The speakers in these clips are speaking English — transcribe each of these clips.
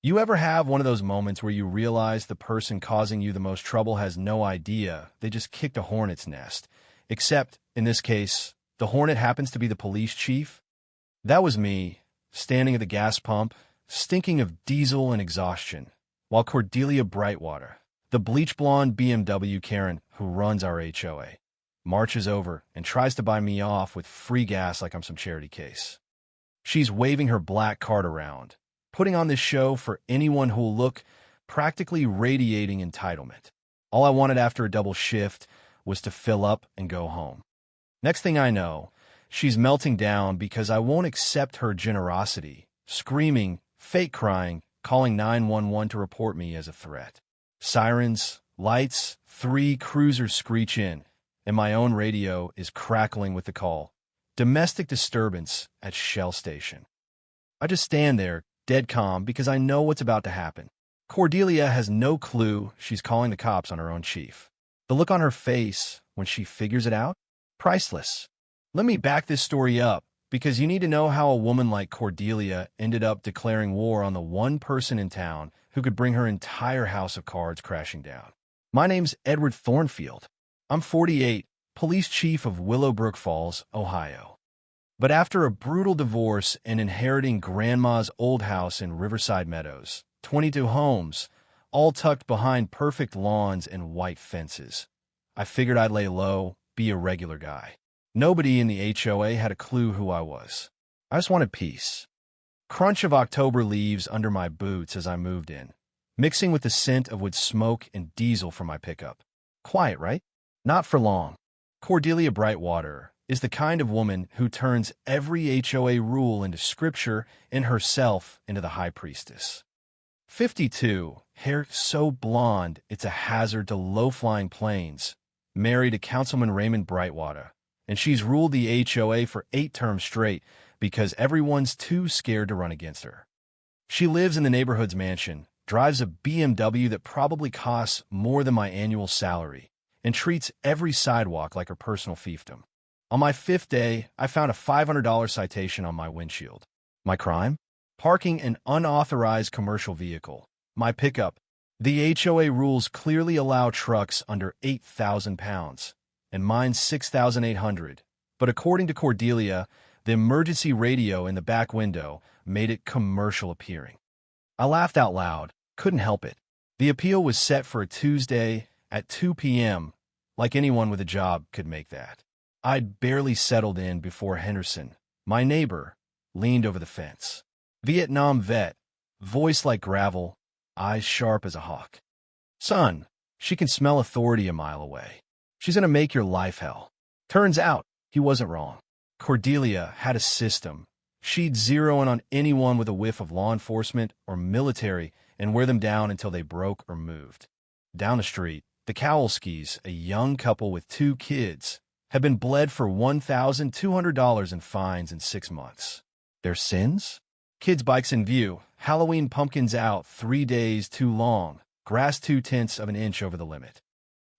You ever have one of those moments where you realize the person causing you the most trouble has no idea they just kicked a hornet's nest? Except, in this case, the hornet happens to be the police chief? That was me, standing at the gas pump, stinking of diesel and exhaustion, while Cordelia Brightwater, the bleach-blonde BMW Karen who runs our HOA, marches over and tries to buy me off with free gas like I'm some charity case. She's waving her black card around, putting on this show for anyone who'll look, practically radiating entitlement. All I wanted after a double shift was to fill up and go home. Next thing I know, she's melting down because I won't accept her generosity, screaming, fake crying, calling 911 to report me as a threat. Sirens, lights, 3 cruisers screech in, and my own radio is crackling with the call. Domestic disturbance at Shell Station. I just stand there, dead calm, because I know what's about to happen. Cordelia has no clue she's calling the cops on her own chief. The look on her face when she figures it out? Priceless. Let me back this story up, because you need to know how a woman like Cordelia ended up declaring war on the one person in town who could bring her entire house of cards crashing down. My name's Edward Thornfield. I'm 48, police chief of Willowbrook Falls, Ohio. But after a brutal divorce and inheriting Grandma's old house in Riverside Meadows, 22 homes, all tucked behind perfect lawns and white fences, I figured I'd lay low, be a regular guy. Nobody in the HOA had a clue who I was. I just wanted peace. Crunch of October leaves under my boots as I moved in, mixing with the scent of wood smoke and diesel from my pickup. Quiet, right? Not for long. Cordelia Brightwater is the kind of woman who turns every HOA rule into scripture and herself into the high priestess. 52, hair so blonde it's a hazard to low-flying planes, married to Councilman Raymond Brightwater, and she's ruled the HOA for 8 terms straight because everyone's too scared to run against her. She lives in the neighborhood's mansion, drives a BMW that probably costs more than my annual salary, and treats every sidewalk like her personal fiefdom. On my 5th day, I found a $500 citation on my windshield. My crime? Parking an unauthorized commercial vehicle. My pickup. The HOA rules clearly allow trucks under 8,000 pounds, and mine's 6,800. But according to Cordelia, the emergency radio in the back window made it commercial appearing. I laughed out loud, couldn't help it. The appeal was set for a Tuesday at 2 p.m., like anyone with a job could make that. I'd barely settled in before Henderson, my neighbor, leaned over the fence. Vietnam vet, voice like gravel, eyes sharp as a hawk. Son, she can smell authority a mile away. She's gonna make your life hell. Turns out, he wasn't wrong. Cordelia had a system. She'd zero in on anyone with a whiff of law enforcement or military and wear them down until they broke or moved. Down the street, the Kowalskis, a young couple with 2 kids, had been bled for $1,200 in fines in 6 months. Their sins? Kids' bikes in view, Halloween pumpkins out 3 days too long, grass 2/10 of an inch over the limit.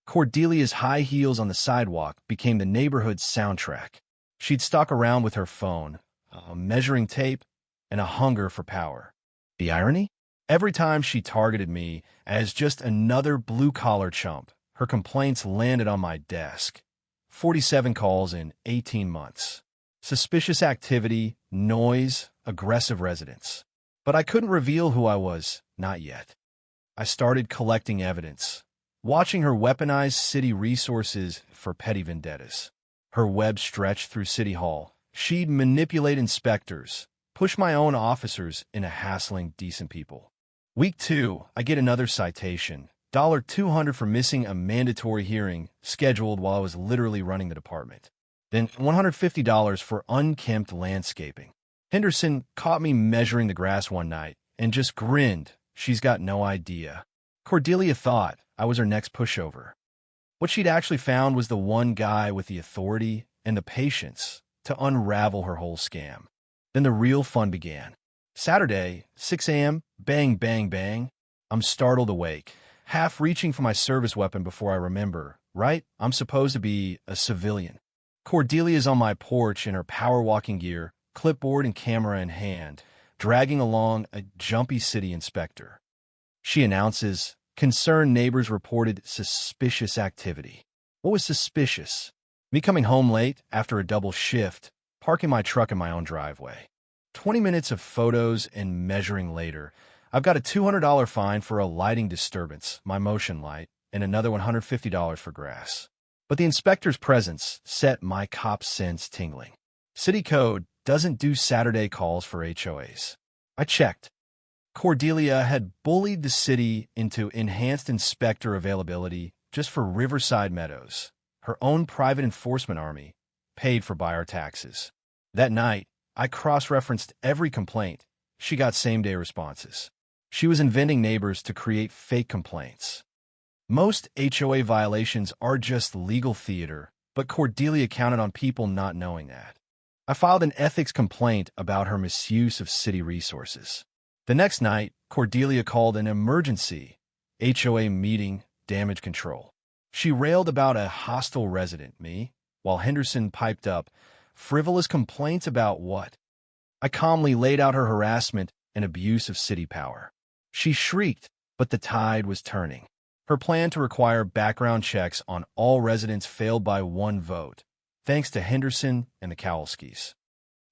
Cordelia's high heels on the sidewalk became the neighborhood's soundtrack. She'd stalk around with her phone, a measuring tape, and a hunger for power. The irony? Every time she targeted me as just another blue-collar chump, her complaints landed on my desk. 47 calls in 18 months. Suspicious activity, noise, aggressive residents. But I couldn't reveal who I was, not yet. I started collecting evidence, watching her weaponize city resources for petty vendettas. Her web stretched through City Hall. She'd manipulate inspectors, push my own officers into hassling decent people. Week 2, I get another citation. $200 for missing a mandatory hearing scheduled while I was literally running the department. Then $150 for unkempt landscaping. Henderson caught me measuring the grass one night and just grinned. She's got no idea. Cordelia thought I was her next pushover. What she'd actually found was the one guy with the authority and the patience to unravel her whole scam. Then the real fun began. Saturday, 6 a.m., bang, bang, bang. I'm startled awake, half reaching for my service weapon before I remember, right? I'm supposed to be a civilian. Cordelia's on my porch in her power walking gear, clipboard and camera in hand, dragging along a jumpy city inspector. She announces, concerned neighbors reported suspicious activity. What was suspicious? Me coming home late after a double shift, parking my truck in my own driveway. 20 minutes of photos and measuring later, I've got a $200 fine for a lighting disturbance, my motion light, and another $150 for grass. But the inspector's presence set my cop sense tingling. City code doesn't do Saturday calls for HOAs. I checked. Cordelia had bullied the city into enhanced inspector availability just for Riverside Meadows, her own private enforcement army, paid for by our taxes. That night, I cross-referenced every complaint. She got same-day responses. She was inventing neighbors to create fake complaints. Most HOA violations are just legal theater, but Cordelia counted on people not knowing that. I filed an ethics complaint about her misuse of city resources. The next night, Cordelia called an emergency HOA meeting, damage control. She railed about a hostile resident, me, while Henderson piped up, frivolous complaints about what? I calmly laid out her harassment and abuse of city power. She shrieked, but the tide was turning. Her plan to require background checks on all residents failed by one vote, thanks to Henderson and the Kowalskis.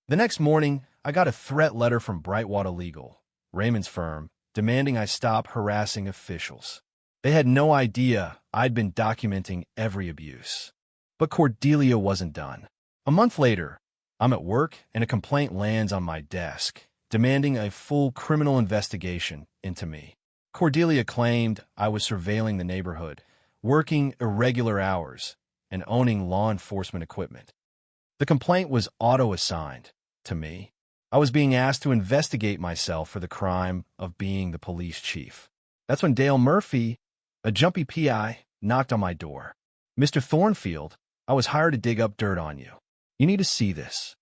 The next morning, I got a threat letter from Brightwater Legal, Raymond's firm, demanding I stop harassing officials. They had no idea I'd been documenting every abuse. But Cordelia wasn't done. A month later, I'm at work and a complaint lands on my desk, demanding a full criminal investigation into me. Cordelia claimed I was surveilling the neighborhood, working irregular hours, and owning law enforcement equipment. The complaint was auto-assigned to me. I was being asked to investigate myself for the crime of being the police chief. That's when Dale Murphy, a jumpy PI, knocked on my door. Mr. Thornfield, I was hired to dig up dirt on you. You need to see this.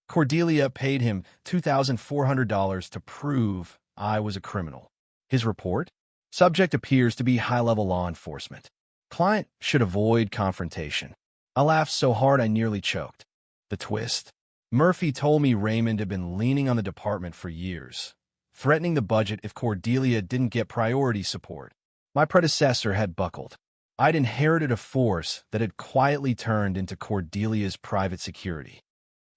Cordelia paid him $2,400 to prove I was a criminal. His report? Subject appears to be high-level law enforcement. Client should avoid confrontation. I laughed so hard I nearly choked. The twist? Murphy told me Raymond had been leaning on the department for years, threatening the budget if Cordelia didn't get priority support. My predecessor had buckled. I'd inherited a force that had quietly turned into Cordelia's private security.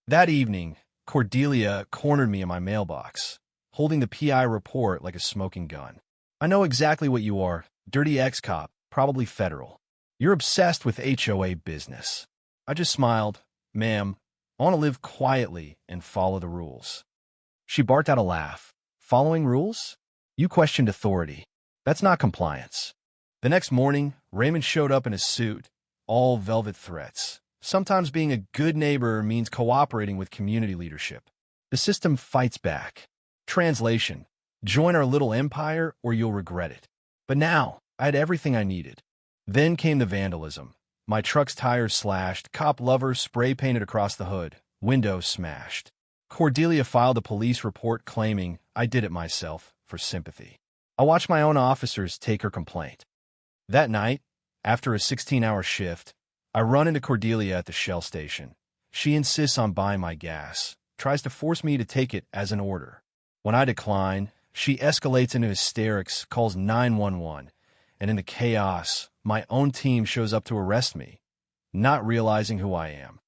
That evening, Cordelia cornered me in my mailbox, holding the PI report like a smoking gun. I know exactly what you are, dirty ex-cop, probably federal. You're obsessed with HOA business. I just smiled. Ma'am, I want to live quietly and follow the rules. She barked out a laugh. Following rules? You questioned authority. That's not compliance. The next morning, Raymond showed up in a suit, all velvet threats. Sometimes being a good neighbor means cooperating with community leadership. The system fights back. Translation: join our little empire or you'll regret it. But now, I had everything I needed. Then came the vandalism. My truck's tires slashed, cop lover spray painted across the hood, windows smashed. Cordelia filed a police report claiming I did it myself for sympathy. I watched my own officers take her complaint. That night, after a 16-hour shift, I run into Cordelia at the Shell station. She insists on buying my gas, tries to force me to take it as an order. When I decline, she escalates into hysterics, calls 911, and in the chaos, my own team shows up to arrest me, not realizing who I am.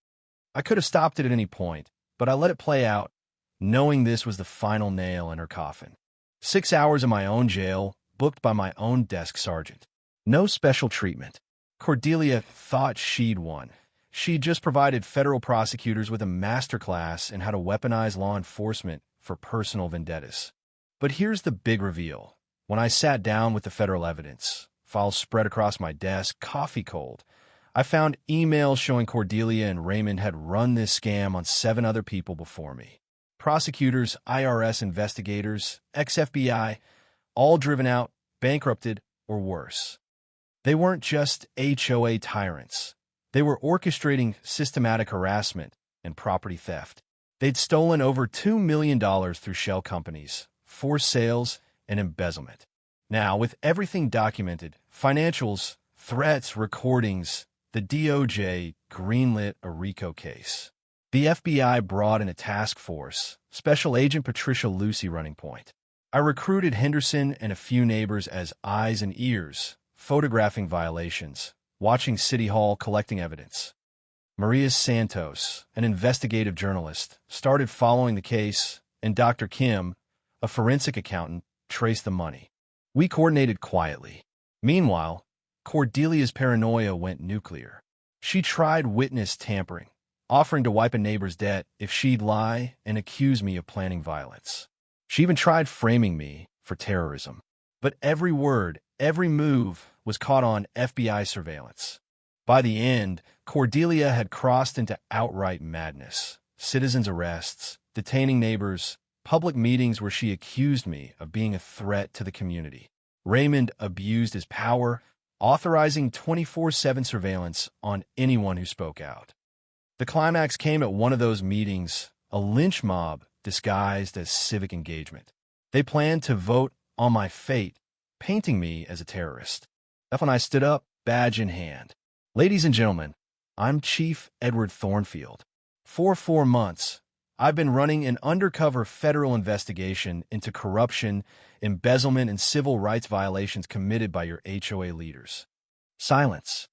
I could have stopped it at any point, but I let it play out, knowing this was the final nail in her coffin. 6 hours in my own jail, booked by my own desk sergeant. No special treatment. Cordelia thought she'd won. She just provided federal prosecutors with a masterclass in how to weaponize law enforcement for personal vendettas. But here's the big reveal. When I sat down with the federal evidence, files spread across my desk, coffee cold, I found emails showing Cordelia and Raymond had run this scam on 7 other people before me. Prosecutors, IRS investigators, ex-FBI, all driven out, bankrupted, or worse. They weren't just HOA tyrants. They were orchestrating systematic harassment and property theft. They'd stolen over $2 million through shell companies, forced sales, and embezzlement. Now, with everything documented, financials, threats, recordings, the DOJ greenlit a RICO case. The FBI brought in a task force, Special Agent Patricia Lucy running point. I recruited Henderson and a few neighbors as eyes and ears, photographing violations, watching City Hall collecting evidence. Maria Santos, an investigative journalist, started following the case, and Dr. Kim, a forensic accountant, traced the money. We coordinated quietly. Meanwhile, Cordelia's paranoia went nuclear. She tried witness tampering, offering to wipe a neighbor's debt if she'd lie and accuse me of planning violence. She even tried framing me for terrorism. But every word, every move was caught on FBI surveillance. By the end, Cordelia had crossed into outright madness. Citizens' arrests, detaining neighbors, public meetings where she accused me of being a threat to the community. Raymond abused his power, authorizing 24/7 surveillance on anyone who spoke out. The climax came at one of those meetings, a lynch mob disguised as civic engagement. They planned to vote on my fate, painting me as a terrorist. That's when I stood up, badge in hand. Ladies and gentlemen, I'm Chief Edward Thornfield. For 4 months, I've been running an undercover federal investigation into corruption, embezzlement, and civil rights violations committed by your HOA leaders. Silence.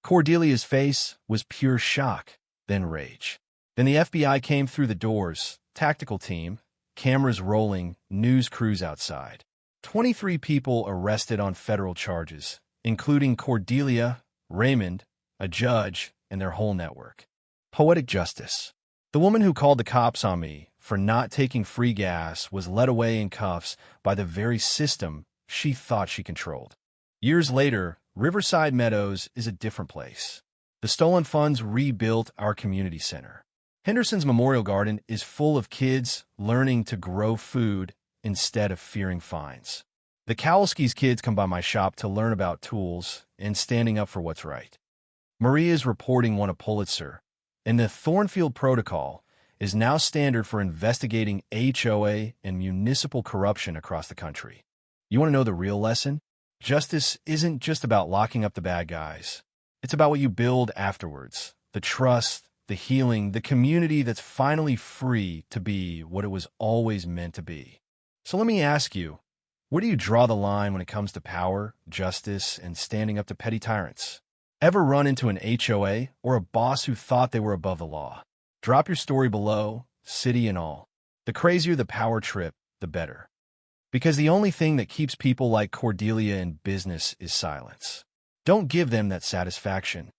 Cordelia's face was pure shock, then rage. Then the FBI came through the doors, tactical team, cameras rolling, news crews outside. 23 people arrested on federal charges, including Cordelia, Raymond, a judge, and their whole network. Poetic justice. The woman who called the cops on me for not taking free gas was led away in cuffs by the very system she thought she controlled. Years later, Riverside Meadows is a different place. The stolen funds rebuilt our community center. Henderson's Memorial Garden is full of kids learning to grow food instead of fearing fines. The Kowalski's kids come by my shop to learn about tools and standing up for what's right. Maria's reporting won a Pulitzer, and the Thornfield Protocol is now standard for investigating HOA and municipal corruption across the country. You want to know the real lesson? Justice isn't just about locking up the bad guys. It's about what you build afterwards. The trust, the healing, the community that's finally free to be what it was always meant to be. So let me ask you, where do you draw the line when it comes to power, justice, and standing up to petty tyrants? Ever run into an HOA or a boss who thought they were above the law? Drop your story below, city and all. The crazier the power trip, the better. Because the only thing that keeps people like Cordelia in business is silence. Don't give them that satisfaction.